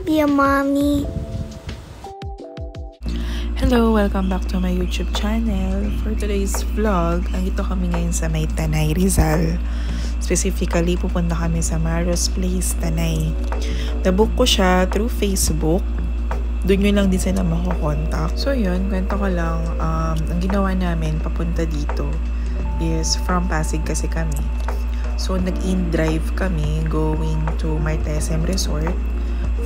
Love you, Mommy. Hello! Welcome back to my YouTube channel. For today's vlog, andito kami ngayon sa may Tanay, Rizal. Specifically, pupunta kami sa Maros Place, Tanay. Nabook ko siya through Facebook. Doon yun lang din sila makukontak. So yun, kwento ko lang, ang ginawa namin papunta dito is from Pasig kasi kami. So nag-in-drive kami going to Martesem Resort.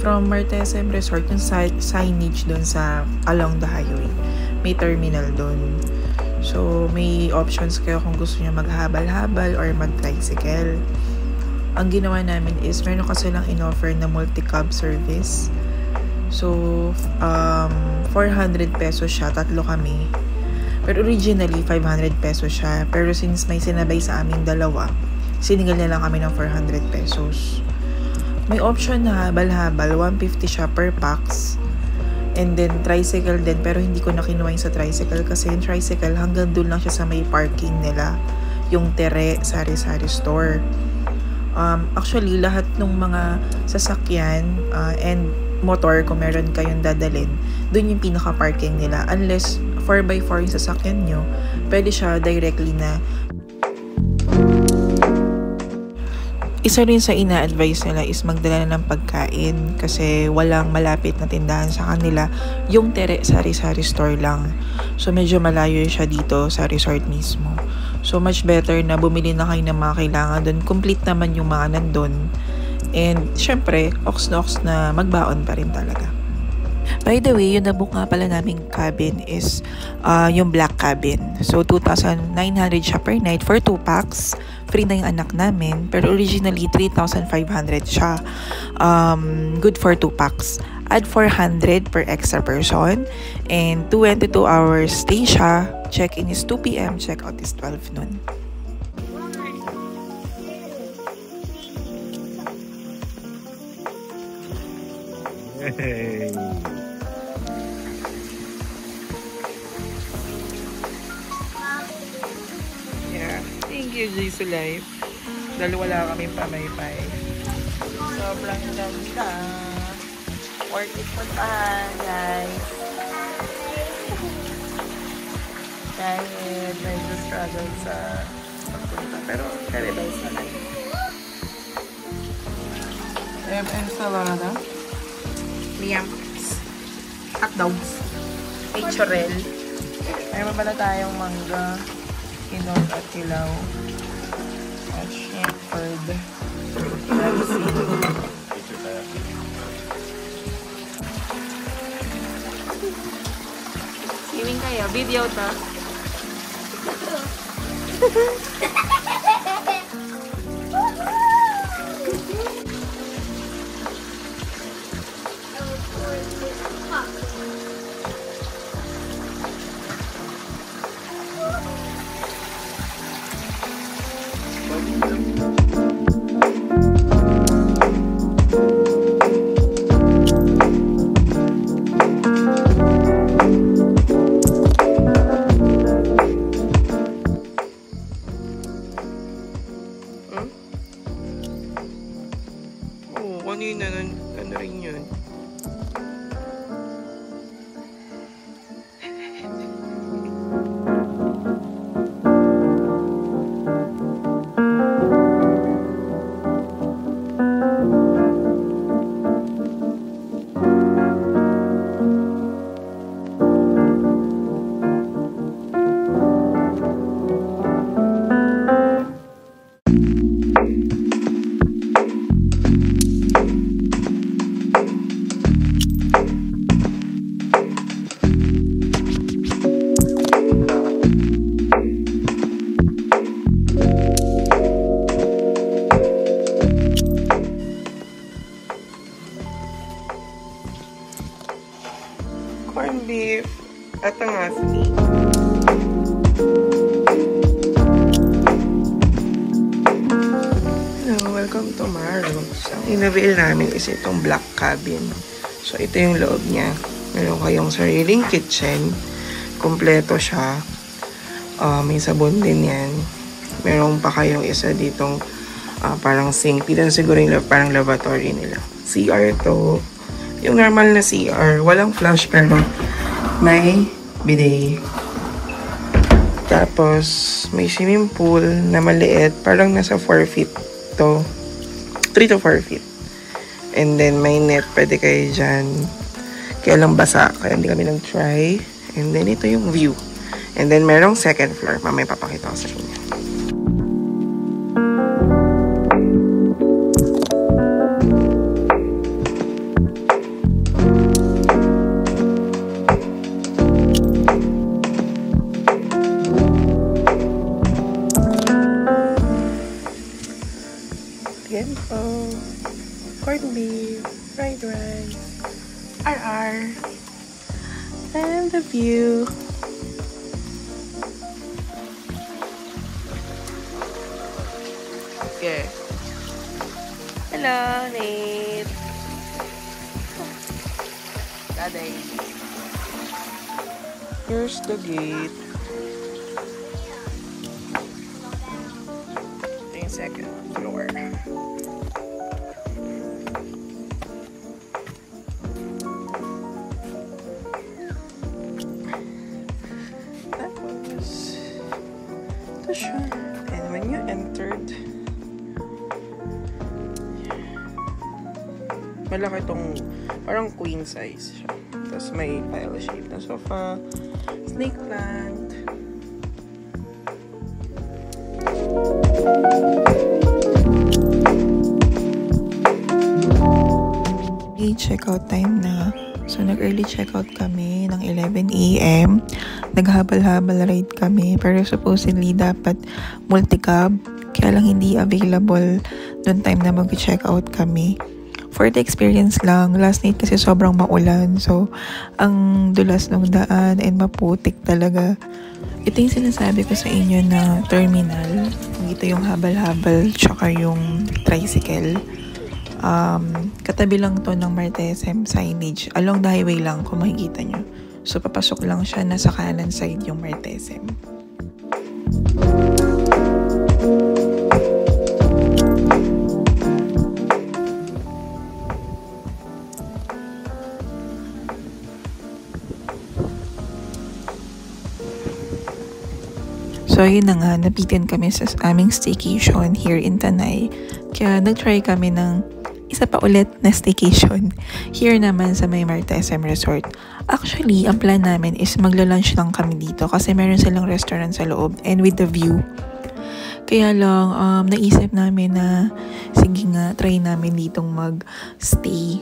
From Martesem Resort, yung signage doon sa along the highway. May terminal doon. So, may options kayo kung gusto niyo maghabal-habal or mag-tricycle. Ang ginawa namin is, meron kasi lang in-offer na multi-cab service. So, 400 pesos siya. Tatlo kami. Pero originally, 500 pesos siya. Pero since may sinabay sa aming dalawa, siningil na lang kami ng 400 pesos. May option na habal-habal, 150 siya per pax. And then, tricycle din. Pero hindi ko na kinuha yung sa tricycle kasi yung tricycle, hanggang doon lang siya sa may parking nila. Yung Tere, Sari-Sari Store. Actually, lahat ng mga sasakyan and motor, kung meron kayong dadalhin, doon yung pinaka-parking nila. Unless 4x4 yung sasakyan nyo, pwede siya directly na. Isa rin sa ina-advise nila is magdala na ng pagkain kasi walang malapit na tindahan sa kanila. Yung Tere Sari-Sari Store lang. So medyo malayo siya dito sa resort mismo. So much better na bumili na kayo ng mga kailangan doon. Complete naman yung mga nandun. And syempre, ox na magbaon pa rin talaga. By the way, yung nabook nga pala naming cabin is yung black cabin. So, 2,900 siya per night for 2 packs. Free na yung anak namin. Pero originally, 3,500 siya. Good for 2 packs. Add 400 per extra person. And 22 hours stay siya. Check-in is 2 p.m. Check-out is 12 noon. Hey. Yeah. Thank you, Jesus Life. Dahil wala kami pamaypay. Sobrang ganda. Worth it puntahan, guys. Dahil medyo struggle sa pagpunta. Pero, paradise na lang. Ensalada. Yams. Hotdogs. May chorel. Mayroon pala tayong mangga, hinog at hilaw. At shepherd. Sining kayo. Video ta. Ano rin yun? Corned beef at ang asli. Hello, welcome to Maros. Ang in-avail namin is itong black cabin. So, ito yung loob niya. Meron kayong sariling kitchen. Kompleto siya. May sabon din yan. Meron pa kayong isa ditong parang sink. Dito siguro yung parang lavatory nila. CR to. yung normal na CR. Walang flush pero may bidet. Tapos, may swimming pool na maliit. Parang nasa 4 feet to. 3 to 4 feet. And then, may net. Pwede kayo dyan. Kaya lang basa. Kaya hindi kami nag-try. And then, ito yung view. And then, merong second floor. Mamaya papakita ko sa inyo. Tiempo, corned beef, fried rice, RR, and the view. Okay. Hello, Nate. Daday. Here's the gate. Ito yung second floor. And when you entered, malaki itong parang queen size siya. Tapos may pile shape na sofa, snake plant. Check-out time na. So, nag-early checkout kami ng 11 AM. Naghabal-habal ride kami. Pero supposedly, dapat multi-cab. Kaya lang hindi available noong time na mag-checkout kami. For the experience lang, last night kasi sobrang maulan. So, ang dulas ng daan and maputik talaga. Ito yung sinasabi ko sa inyo na terminal. Dito yung habal-habal tsaka yung tricycle. Katabi lang to ng Martesem signage. Along the highway lang kung makikita nyo. So, papasok lang siya. Nasa kanan side yung Martesem. So, yun na nga. Napitin kami sa aming staycation here in Tanay. Kaya, nag-try kami ng isa pa ulit na staycation here naman sa may Martesem Resort. Actually, ang plan namin is magla-lunch lang kami dito kasi meron silang restaurant sa loob and with the view. Kaya lang, naisip namin na sige nga, try namin ditong mag-stay.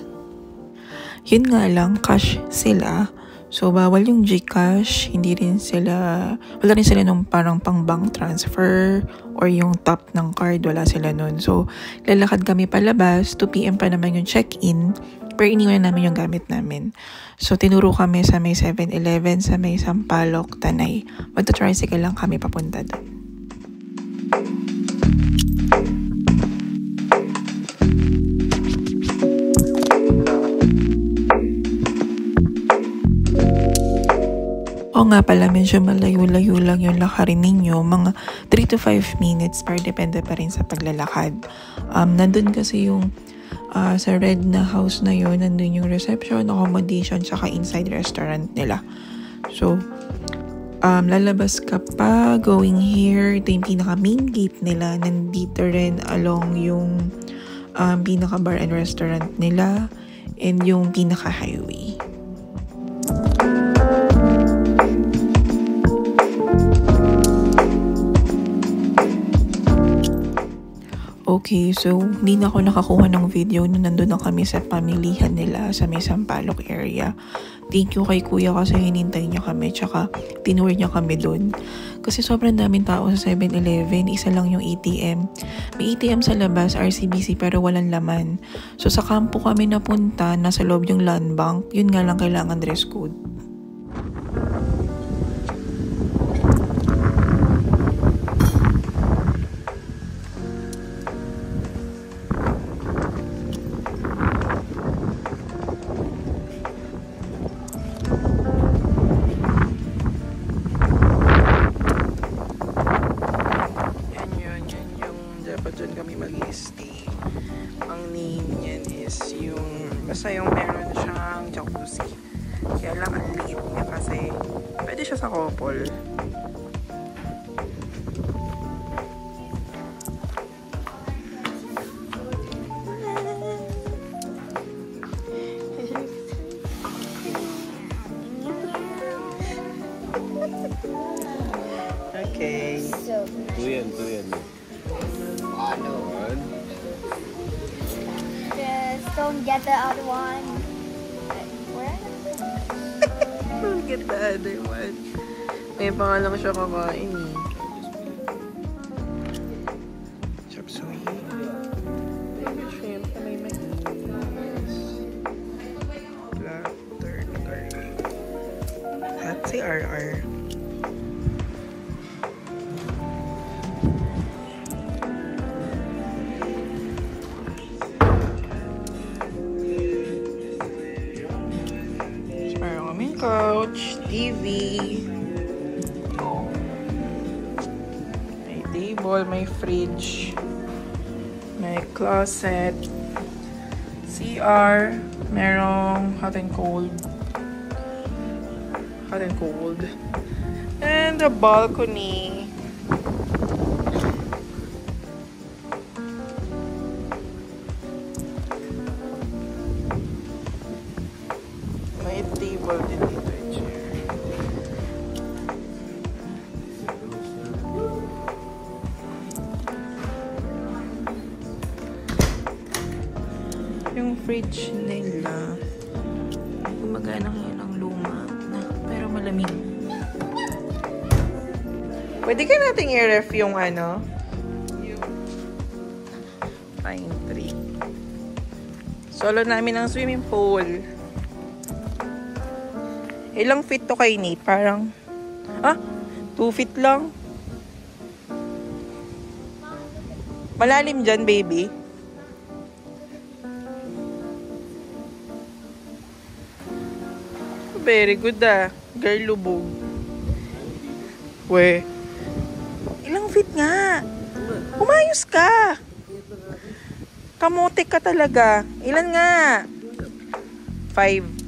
Yun nga lang, cash sila. So, bawal yung GCash, wala rin sila nung parang pang bank transfer or yung top ng card, wala sila nun. So, lalakad kami palabas, 2 PM pa naman yung check-in, pero iniwan namin yung gamit namin. So, tinuro kami sa may 7-Eleven, sa may Sampaloc, Tanay. Magta-tricycle lang kami papunta doon. O nga pala, medyo malayo-layo lang yung lakarin ninyo. Mga 3 to 5 minutes para depende pa rin sa paglalakad. Nandun kasi yung sa red na house na yun, nandun yung reception, accommodation, tsaka inside restaurant nila. So, lalabas ka pa, going here, ito yung pinaka main gate nila. Nandito rin along yung pinaka bar and restaurant nila and yung pinaka highway. Okay, so hindi na ako nakakuha ng video nung nandun na kami sa pamilihan nila sa may Sampaloc area. Thank you kay kuya kasi hinintay niya kami tsaka tinur niya kami dun. Kasi sobrang daming tao sa 7-Eleven, isa lang yung ATM. May ATM sa labas, RCBC, pero walang laman. So sa kampo kami napunta, nasa loob yung land bank, yun nga lang kailangan dress code. Dyan kami mag-stay. Ang name niyan is yung basta yung meron siyang siya sa couple. Okay. So Tuyan. no. One. Just don't get the other one. Where? Don't get the other one. May pangalang siya kakain eh. Chop suey. May shrimp. May mais. Black turn garlic. At si RR. Meron kaming couch, TV, may table, may fridge, may closet, CR, merong hot and cold, and a balcony. May table din dito, chair. Yung fridge nila, gumagana ngayon ng luma na, pero malamig. Pwede ka nating i-ref yung ano? Yung pine tree. Solo namin ang swimming pool. Ilang feet to kay Nate? Parang, 2 feet lang. Malalim dyan, baby. Very good Girl, lubog. We. Ilang feet nga? Umayos ka. Kamote ka talaga. Ilan nga? 5.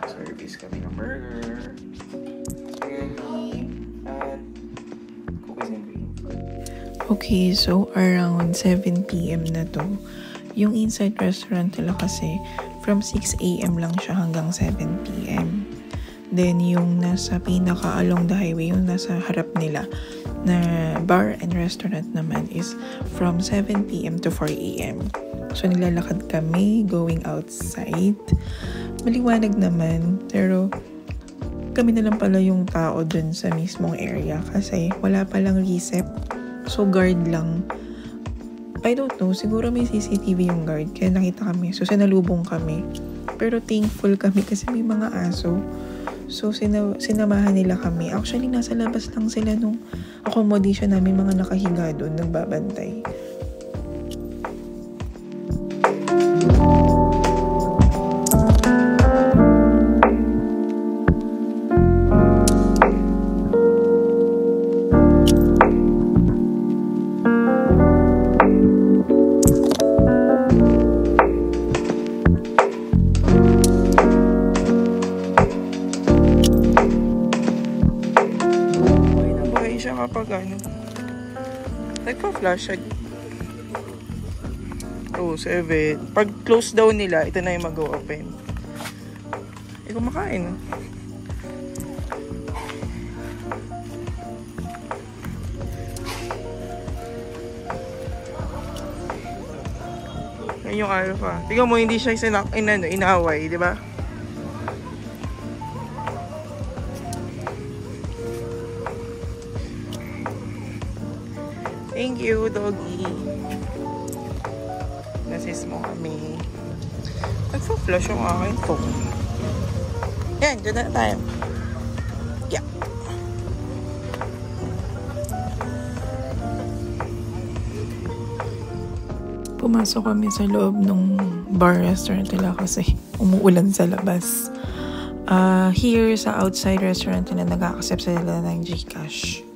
Service kami ng burger, spaghetti, at cookies and cream. Okay, so around 7 p.m. na to. Yung inside restaurant nila kasi from 6 a.m. lang siya hanggang 7 p.m. Then yung nasa pinaka along the highway, yung nasa harap nila na bar and restaurant naman is from 7 p.m. to 4 a.m. So nilalakad kami going outside. Maliwanag naman, pero kami na lang pala yung tao dun sa mismong area kasi wala palang recep. So guard lang. I don't know, siguro may CCTV yung guard kaya nakita kami. So sinalubong kami. Pero thankful kami kasi may mga aso. So sinamahan nila kami. Actually nasa labas lang sila nung accommodation namin, mga nakahiga doon, nagbabantay. Kapag ano, nagpa-flash siya. Oh, 7. Pag close down nila, ito na yung mag-open. Kumakain. Yan yung alpha. Tingnan mo, hindi siya inaway, di ba? Thank you, doggy. Nasis mo kami. Nagpa-flash yung aking phone. Yan, dyan na tayo. Yeah. Pumasok kami sa loob ng bar restaurant nila kasi umuulan sa labas. Here sa outside restaurant nila, nag-accept sila ng GCash.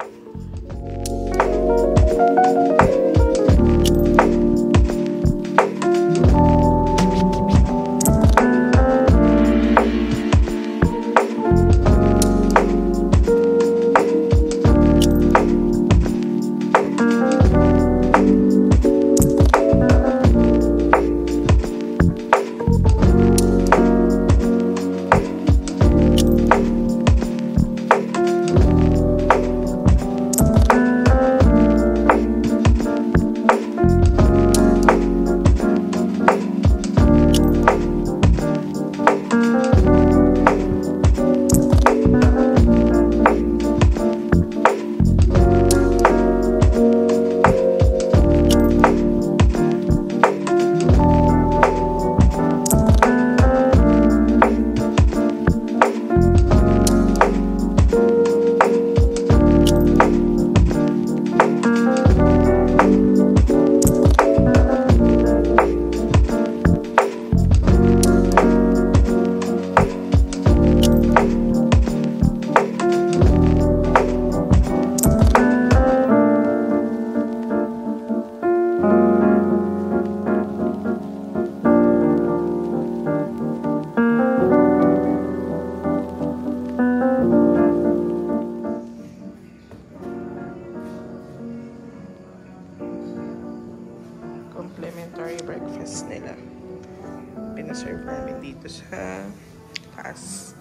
taas.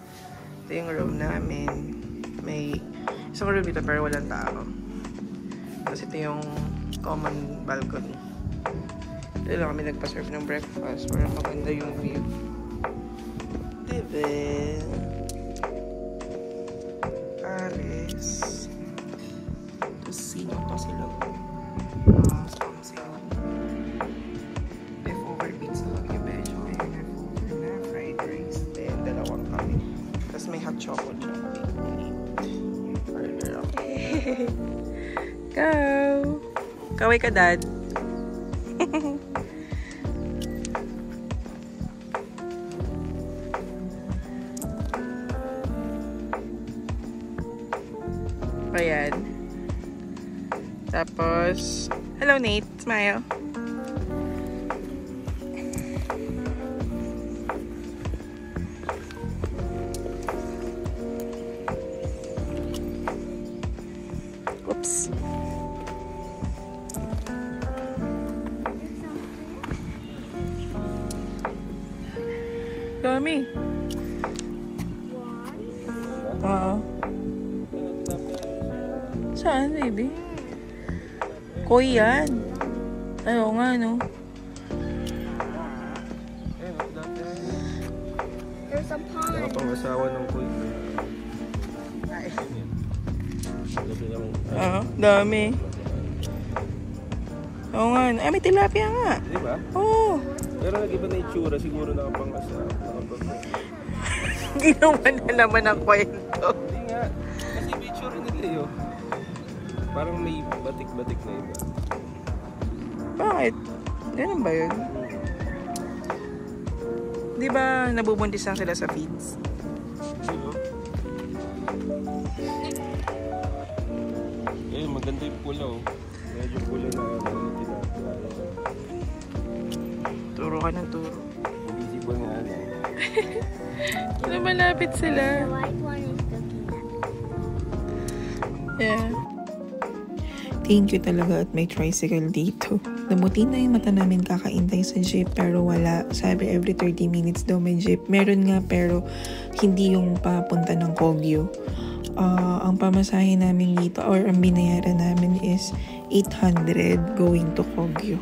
Ito yung room namin. May isang room dito pero walang tao. Tapos ito yung common balcony. Dito lang kami nagpa-serve ng breakfast para maganda yung view. Diba? Paris. Tapos sino to sila? Sila. Leftover pizza lang yung medyo. May leftover na fried rice. Then, dalawang kami. Tapos may hot chocolate siya. Burger ako. Go! Kaway ka, Dad. Ayan. Tapos, hello Nate. Smile. Oops. Dami. Oo. Saan, baby? Koi yan. Ayaw nga, no? There's a pond. Pangasawa ng koi. Oo, dami. Oo nga. Ay, may tilapia nga. Di ba? Oo. Pero nag-iba na itsura. Siguro nakapangasawa. Ginawa na naman ang kwento. Hindi nga. Kasi picture nila yun. Parang may batik-batik na iba. Bakit? Ganun ba yun? Di ba nabubuntis lang sila sa feeds? Diba? Eh, maganda yung pula oh. Medyo pula na tinatala. Turo ka ng turo. Hindi ba nga ano? Ano malapit sila? The white one is looking at me. Yeah. Thank you talaga at may tricycle dito. Namuti na yung mata namin kakaintay sa jeep pero wala. Sabi every 30 minutes daw may jeep. Meron nga pero hindi yung papunta ng Kogyo. Ang pamasahe namin dito or ang binayaran namin is 800 going to Kogyo.